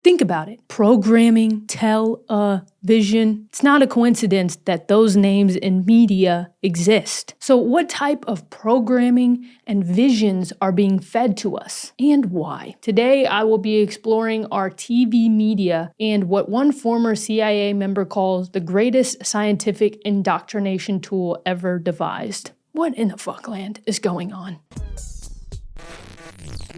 Think about it. Programming, television. It's not a coincidence that those names in media exist. So what type of programming and visions are being fed to us, and why? Today, I will be exploring our TV media and what one former CIA member calls the greatest scientific indoctrination tool ever devised. What in the fuckland is going on?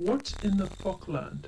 What in the fuckland?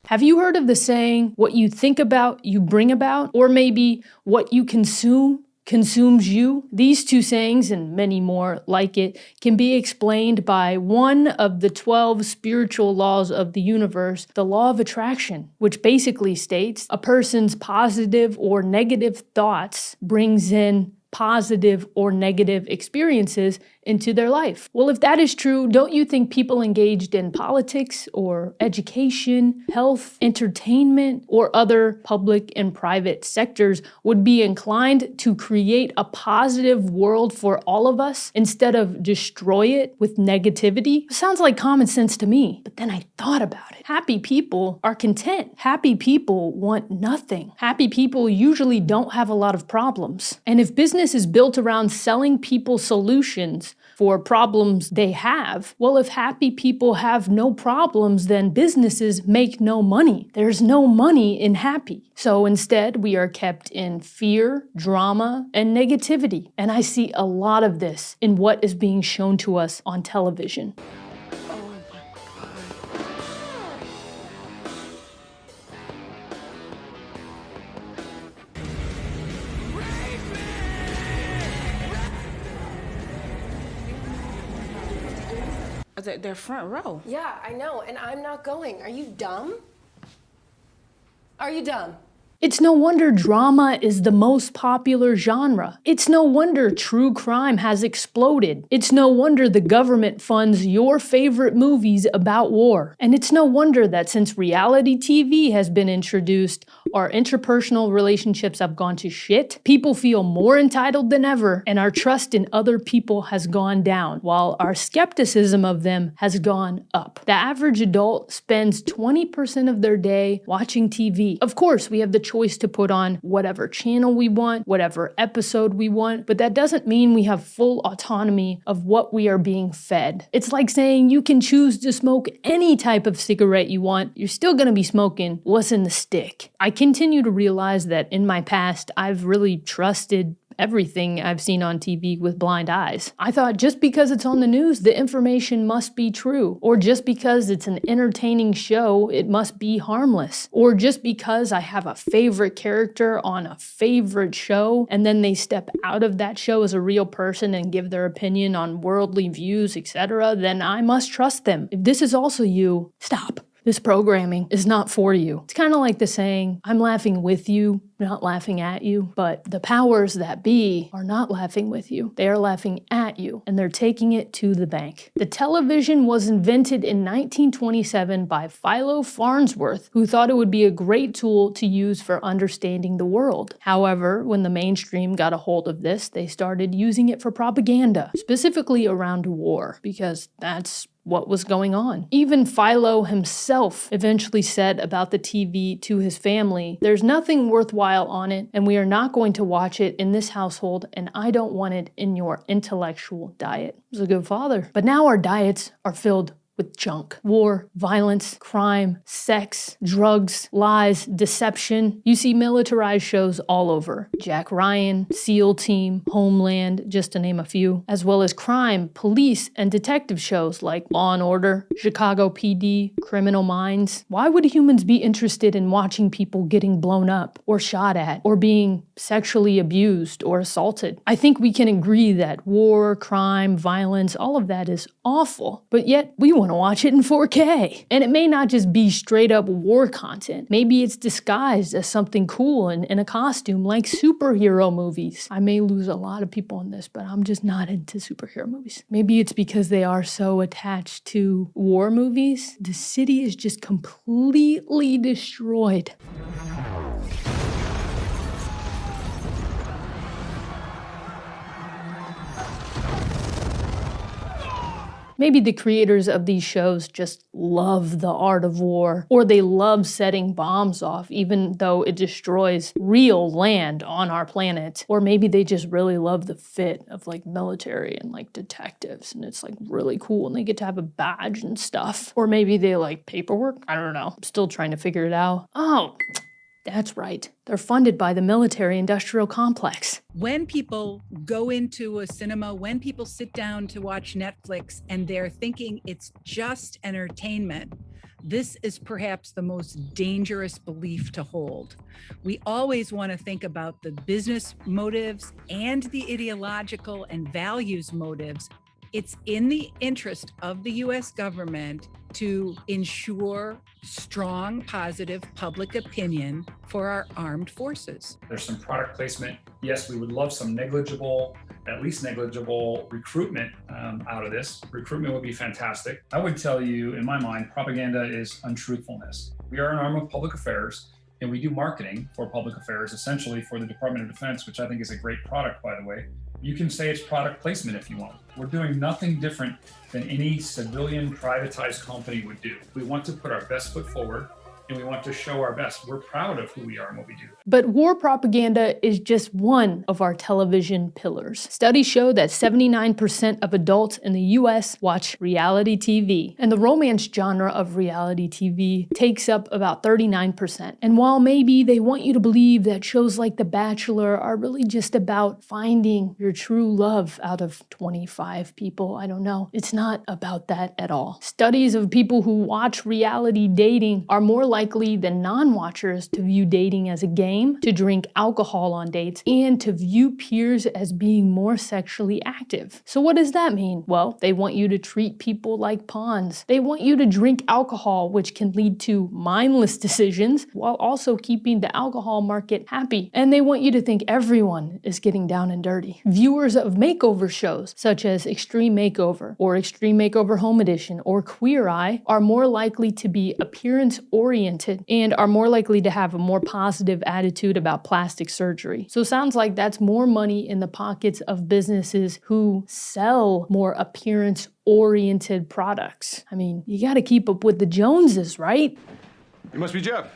Have you heard of the saying, what you think about, you bring about? Or maybe what you consume consumes you? These two sayings, and many more like it, can be explained by one of the 12 spiritual laws of the universe, the law of attraction, which basically states a person's positive or negative thoughts brings in positive or negative experiences into their life. Well, if that is true, don't you think people engaged in politics or education, health, entertainment, or other public and private sectors would be inclined to create a positive world for all of us instead of destroy it with negativity? It sounds like common sense to me, but then I thought about it. Happy people are content. Happy people want nothing. Happy people usually don't have a lot of problems. And if business is built around selling people solutions for problems they have, well, if happy people have no problems, then businesses make no money. There's no money in happy. So instead, we are kept in fear, drama, and negativity. And I see a lot of this in what is being shown to us on television. They're front row. Yeah, I know, and I'm not going. Are you dumb? Are you dumb? It's no wonder drama is the most popular genre. It's no wonder true crime has exploded. It's no wonder the government funds your favorite movies about war. And it's no wonder that since reality TV has been introduced, our interpersonal relationships have gone to shit, people feel more entitled than ever, and our trust in other people has gone down, while our skepticism of them has gone up. The average adult spends 20% of their day watching TV. Of course, we have the choice to put on whatever channel we want, whatever episode we want, but that doesn't mean we have full autonomy of what we are being fed. It's like saying you can choose to smoke any type of cigarette you want, you're still gonna be smoking what's in the stick. I continue to realize that in my past, I've really trusted everything I've seen on TV with blind eyes. I thought just because it's on the news, the information must be true. Or just because it's an entertaining show, it must be harmless. Or just because I have a favorite character on a favorite show, and then they step out of that show as a real person and give their opinion on worldly views, etc., then I must trust them. If this is also you, stop. This programming is not for you. It's kind of like the saying, I'm laughing with you, not laughing at you. But the powers that be are not laughing with you. They are laughing at you, and they're taking it to the bank. The television was invented in 1927 by Philo Farnsworth, who thought it would be a great tool to use for understanding the world. However, when the mainstream got a hold of this, they started using it for propaganda, specifically around war, because that's what was going on. Even Philo himself eventually said about the TV to his family, there's nothing worthwhile on it, and we are not going to watch it in this household, and I don't want it in your intellectual diet. He was a good father. But now our diets are filled with junk. War, violence, crime, sex, drugs, lies, deception. You see militarized shows all over. Jack Ryan, SEAL Team, Homeland, just to name a few, as well as crime, police, and detective shows like Law & Order, Chicago PD, Criminal Minds. Why would humans be interested in watching people getting blown up or shot at or being sexually abused or assaulted? I think we can agree that war, crime, violence, all of that is awful, but yet we want to watch it in 4K. And it may not just be straight up war content. Maybe it's disguised as something cool and in a costume like superhero movies. I may lose a lot of people on this, but I'm just not into superhero movies. Maybe it's because they are so attached to war movies. The city is just completely destroyed. Maybe the creators of these shows just love the art of war, or they love setting bombs off even though it destroys real land on our planet. Or maybe they just really love the fit of like military and like detectives, and it's like really cool and they get to have a badge and stuff. Or maybe they like paperwork. I don't know. I'm still trying to figure it out. Oh, that's right. They're funded by the military-industrial complex. When people go into a cinema, when people sit down to watch Netflix and they're thinking it's just entertainment, this is perhaps the most dangerous belief to hold. We always want to think about the business motives and the ideological and values motives. It's in the interest of the US government to ensure strong, positive public opinion for our armed forces. There's some product placement. Yes, we would love some negligible, at least negligible recruitment out of this. Recruitment would be fantastic. I would tell you, in my mind, propaganda is untruthfulness. We are an arm of public affairs, and we do marketing for public affairs, essentially for the Department of Defense, which I think is a great product, by the way. You can say it's product placement if you want. We're doing nothing different than any civilian privatized company would do. We want to put our best foot forward, and we want to show our best. We're proud of who we are and what we do. But war propaganda is just one of our television pillars. Studies show that 79% of adults in the US watch reality TV, and the romance genre of reality TV takes up about 39%. And while maybe they want you to believe that shows like The Bachelor are really just about finding your true love out of 25 people, I don't know, it's not about that at all. Studies of people who watch reality dating are more likely than non-watchers to view dating as a game, to drink alcohol on dates, and to view peers as being more sexually active. So what does that mean? Well, they want you to treat people like pawns. They want you to drink alcohol, which can lead to mindless decisions, while also keeping the alcohol market happy. And they want you to think everyone is getting down and dirty. Viewers of makeover shows, such as Extreme Makeover, or Extreme Makeover Home Edition, or Queer Eye, are more likely to be appearance-oriented and are more likely to have a more positive attitude about plastic surgery. So it sounds like that's more money in the pockets of businesses who sell more appearance-oriented products. I mean, you gotta keep up with the Joneses, right? You must be Jeff.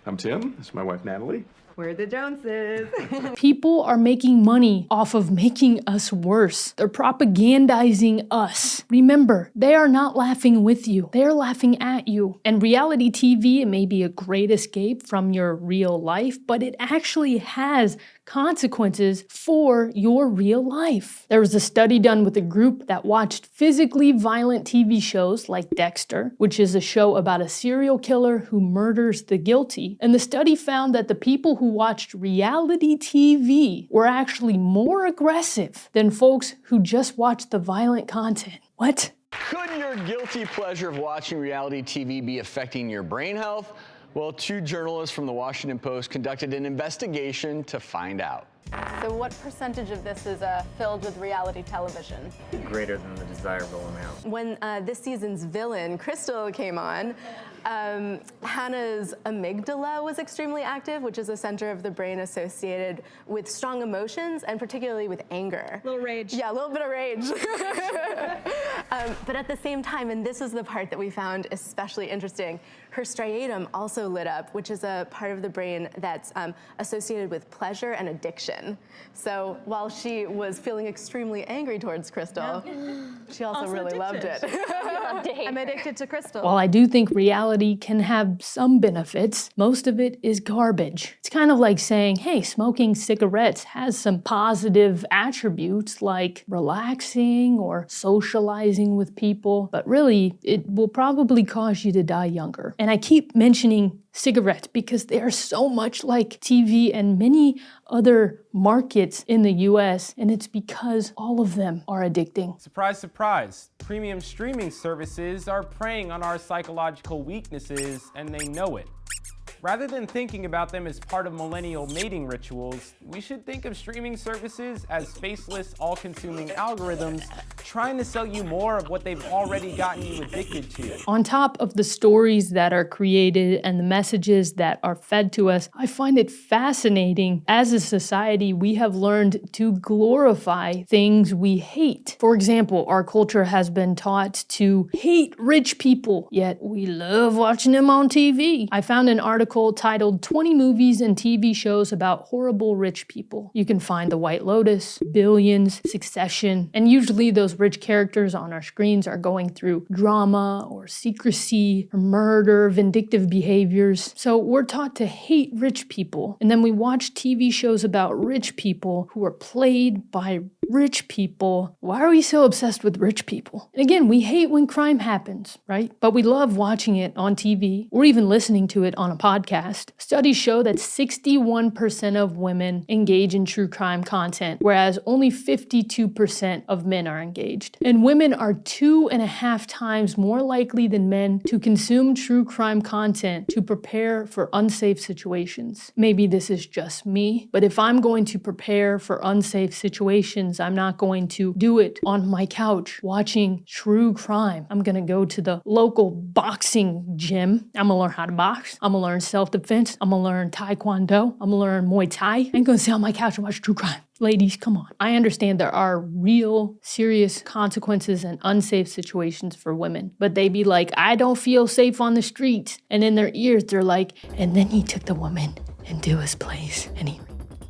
I'm Tim. This is my wife, Natalie. We're the Joneses. People are making money off of making us worse. They're propagandizing us. Remember, they are not laughing with you. They are laughing at you. And reality TV, it may be a great escape from your real life, but it actually has consequences for your real life. There was a study done with a group that watched physically violent TV shows like Dexter, which is a show about a serial killer who murders the guilty. And the study found that the people who watched reality TV were actually more aggressive than folks who just watched the violent content. What? Could your guilty pleasure of watching reality TV be affecting your brain health? Well, two journalists from the Washington Post conducted an investigation to find out. So what percentage of this is filled with reality television? Greater than the desirable amount. When this season's villain, Crystal, came on, Hannah's amygdala was extremely active, which is a center of the brain associated with strong emotions and particularly with anger. Little rage. Yeah, a little bit of rage. But at the same time, and this is the part that we found especially interesting, her striatum also lit up, which is a part of the brain that's associated with pleasure and addiction. So while she was feeling extremely angry towards Crystal, she also really loved it. I'm addicted to Crystal. While I do think reality can have some benefits, most of it is garbage. It's kind of like saying, hey, smoking cigarettes has some positive attributes like relaxing or socializing with people, but really it will probably cause you to die younger. And I keep mentioning cigarettes because they are so much like TV and many other markets in the US, and it's because all of them are addicting. Surprise, surprise. Premium streaming services are preying on our psychological weaknesses, and they know it. Rather than thinking about them as part of millennial mating rituals, we should think of streaming services as faceless, all-consuming algorithms trying to sell you more of what they've already gotten you addicted to. On top of the stories that are created and the messages that are fed to us, I find it fascinating. As a society, we have learned to glorify things we hate. For example, our culture has been taught to hate rich people, yet we love watching them on TV. I found an article titled 20 Movies and TV Shows About Horrible Rich People. You can find The White Lotus, Billions, Succession, and usually those rich characters on our screens are going through drama or secrecy or murder, vindictive behaviors. So we're taught to hate rich people, and then we watch TV shows about rich people who are played by rich people. Why are we so obsessed with rich people? And again, we hate when crime happens, right? But we love watching it on TV or even listening to it on a podcast. Studies show that 61% of women engage in true crime content, whereas only 52% of men are engaged. And women are 2.5 times more likely than men to consume true crime content to prepare for unsafe situations. Maybe this is just me, but if I'm going to prepare for unsafe situations, I'm not going to do it on my couch watching true crime. I'm gonna go to the local boxing gym. I'm gonna learn how to box. I'm gonna learn self-defense. I'm gonna learn Taekwondo. I'm gonna learn Muay Thai. I ain't gonna sit on my couch and watch true crime. Ladies, come on. I understand there are real, serious consequences and unsafe situations for women, but they be like, I don't feel safe on the streets. And in their ears, they're like, and then he took the woman into his place and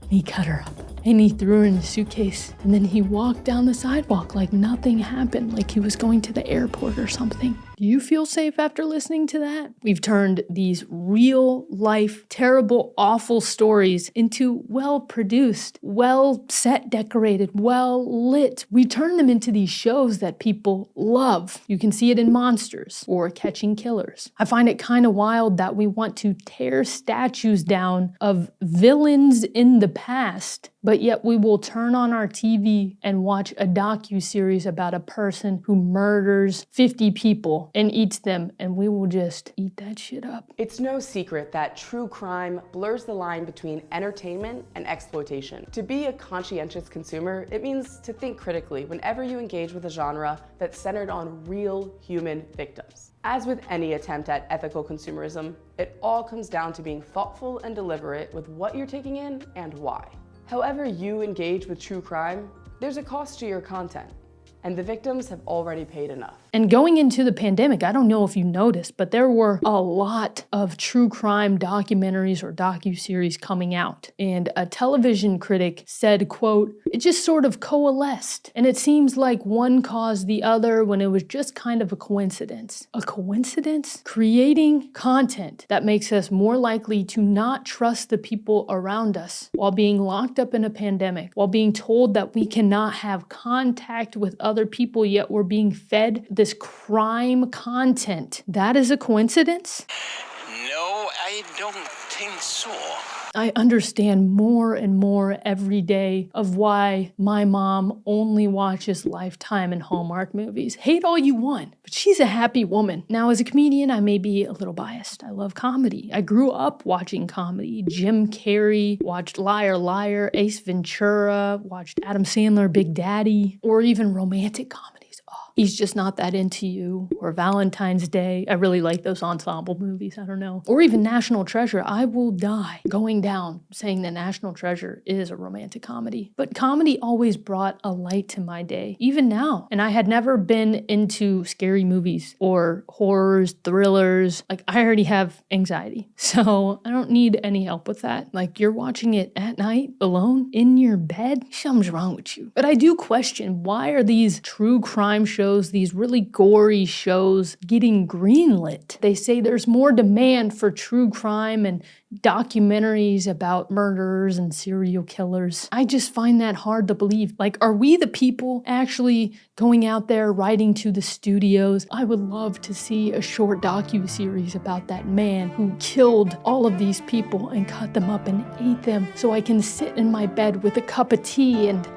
he cut her up. And he threw her in a suitcase. And then he walked down the sidewalk like nothing happened, like he was going to the airport or something. Do you feel safe after listening to that? We've turned these real life, terrible, awful stories into well-produced, well-set decorated, well-lit. We turn them into these shows that people love. You can see it in Monsters or Catching Killers. I find it kind of wild that we want to tear statues down of villains in the past, but yet we will turn on our TV and watch a docu-series about a person who murders 50 people and eats them, and we will just eat that shit up. It's no secret that true crime blurs the line between entertainment and exploitation. To be a conscientious consumer, it means to think critically whenever you engage with a genre that's centered on real human victims. As with any attempt at ethical consumerism, it all comes down to being thoughtful and deliberate with what you're taking in and why. However you engage with true crime, there's a cost to your content, and the victims have already paid enough. And going into the pandemic, I don't know if you noticed, but there were a lot of true crime documentaries or docuseries coming out. And a television critic said, quote, it just sort of coalesced. And it seems like one caused the other when it was just kind of a coincidence. A coincidence? Creating content that makes us more likely to not trust the people around us while being locked up in a pandemic, while being told that we cannot have contact with other people, yet we're being fed this crime content. That is a coincidence? No, I don't think so. I understand more and more every day of why my mom only watches Lifetime and Hallmark movies. Hate all you want, but she's a happy woman. Now, as a comedian, I may be a little biased. I love comedy. I grew up watching comedy. Jim Carrey, watched Liar Liar, Ace Ventura, watched Adam Sandler, Big Daddy, or even romantic comedies. He's Just Not That Into You, or Valentine's Day. I really like those ensemble movies, I don't know. Or even National Treasure. I will die going down saying that National Treasure is a romantic comedy. But comedy always brought a light to my day, even now. And I had never been into scary movies or horrors, thrillers. Like, I already have anxiety, so I don't need any help with that. Like, you're watching it at night, alone, in your bed? Something's wrong with you. But I do question, why are these true crime shows, these really gory shows, getting greenlit? They say there's more demand for true crime and documentaries about murderers and serial killers. I just find that hard to believe. Like, are we the people actually going out there writing to the studios? I would love to see a short docu-series about that man who killed all of these people and cut them up and ate them, so I can sit in my bed with a cup of tea and,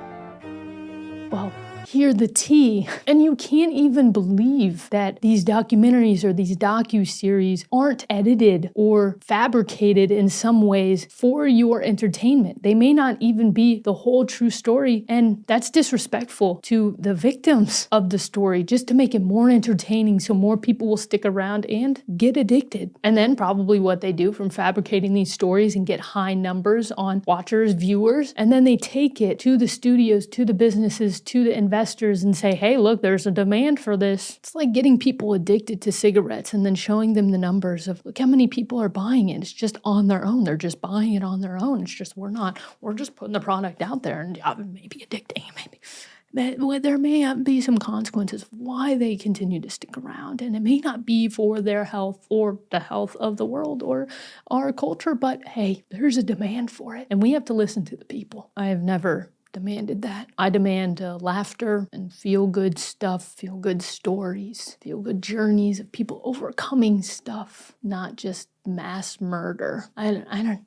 well, hear the tea. And you can't even believe that these documentaries or these docu-series aren't edited or fabricated in some ways for your entertainment. They may not even be the whole true story, and that's disrespectful to the victims of the story, just to make it more entertaining so more people will stick around and get addicted. And then probably what they do from fabricating these stories and get high numbers on watchers, viewers, and then they take it to the studios, to the businesses, to the investors and say, hey, look, there's a demand for this. It's like getting people addicted to cigarettes and then showing them the numbers of, look how many people are buying it. It's just on their own. They're just buying it on their own. It's just, we're just putting the product out there and maybe addicting, maybe. There may be some consequences of why they continue to stick around, and it may not be for their health or the health of the world or our culture, but hey, there's a demand for it, and we have to listen to the people. I have never demanded that. I demand laughter and feel-good stuff, feel-good stories, feel-good journeys of people overcoming stuff, not just mass murder. I don't.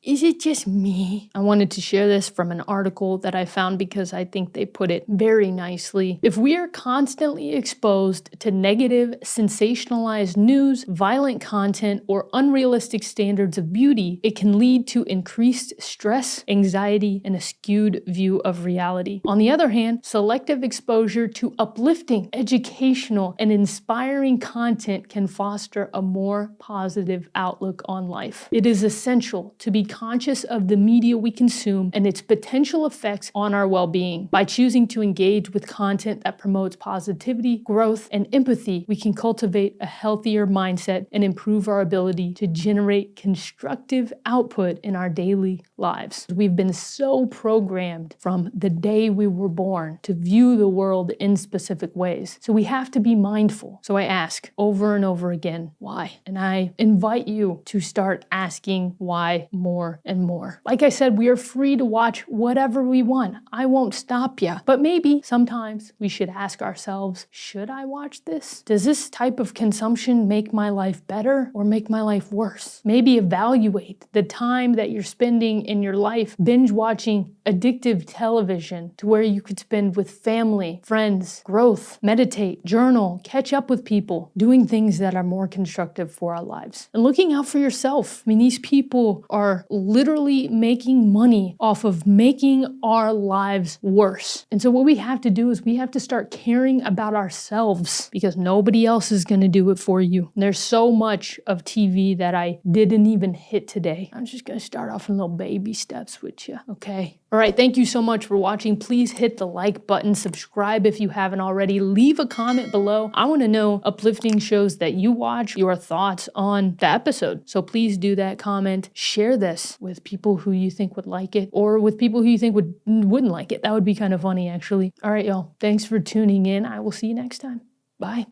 Is it just me? I wanted to share this from an article that I found because I think they put it very nicely. If we are constantly exposed to negative, sensationalized news, violent content, or unrealistic standards of beauty, it can lead to increased stress, anxiety, and a skewed view of reality. On the other hand, selective exposure to uplifting, educational, and inspiring content can foster a more positive outlook on life. It is essential to be conscious of the media we consume and its potential effects on our well-being. By choosing to engage with content that promotes positivity, growth, and empathy, we can cultivate a healthier mindset and improve our ability to generate constructive output in our daily lives. We've been so programmed from the day we were born to view the world in specific ways. So we have to be mindful. So I ask over and over again, why? And I invite you to start asking why more and more. Like I said, we are free to watch whatever we want. I won't stop you. But maybe sometimes we should ask ourselves, should I watch this? Does this type of consumption make my life better or make my life worse? Maybe evaluate the time that you're spending in your life binge watching addictive television to where you could spend with family, friends, growth, meditate, journal, catch up with people, doing things that are more constructive for our lives. And looking out for yourself. I mean, these people are literally making money off of making our lives worse. And so what we have to do is we have to start caring about ourselves because nobody else is going to do it for you. And there's so much of TV that I didn't even hit today. I'm just going to start off in little baby steps with you, okay? All right, thank you so much for watching. Please hit the like button, subscribe if you haven't already, leave a comment below. I want to know uplifting shows that you watch, your thoughts on the episode. So please do that, comment, share this with people who you think would like it or with people who you think wouldn't like it. That would be kind of funny, actually. All right, y'all, thanks for tuning in. I will see you next time. Bye.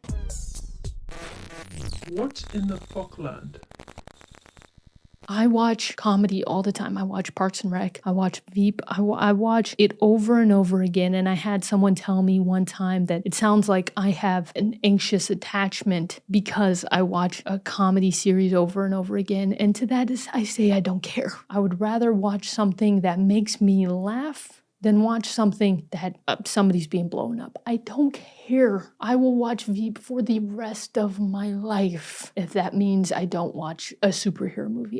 What in the fuckland? I watch comedy all the time. I watch Parks and Rec. I watch Veep. I watch it over and over again. And I had someone tell me one time that it sounds like I have an anxious attachment because I watch a comedy series over and over again. And to that is, I say I don't care. I would rather watch something that makes me laugh than watch something that somebody's being blown up. I don't care. I will watch Veep for the rest of my life if that means I don't watch a superhero movie.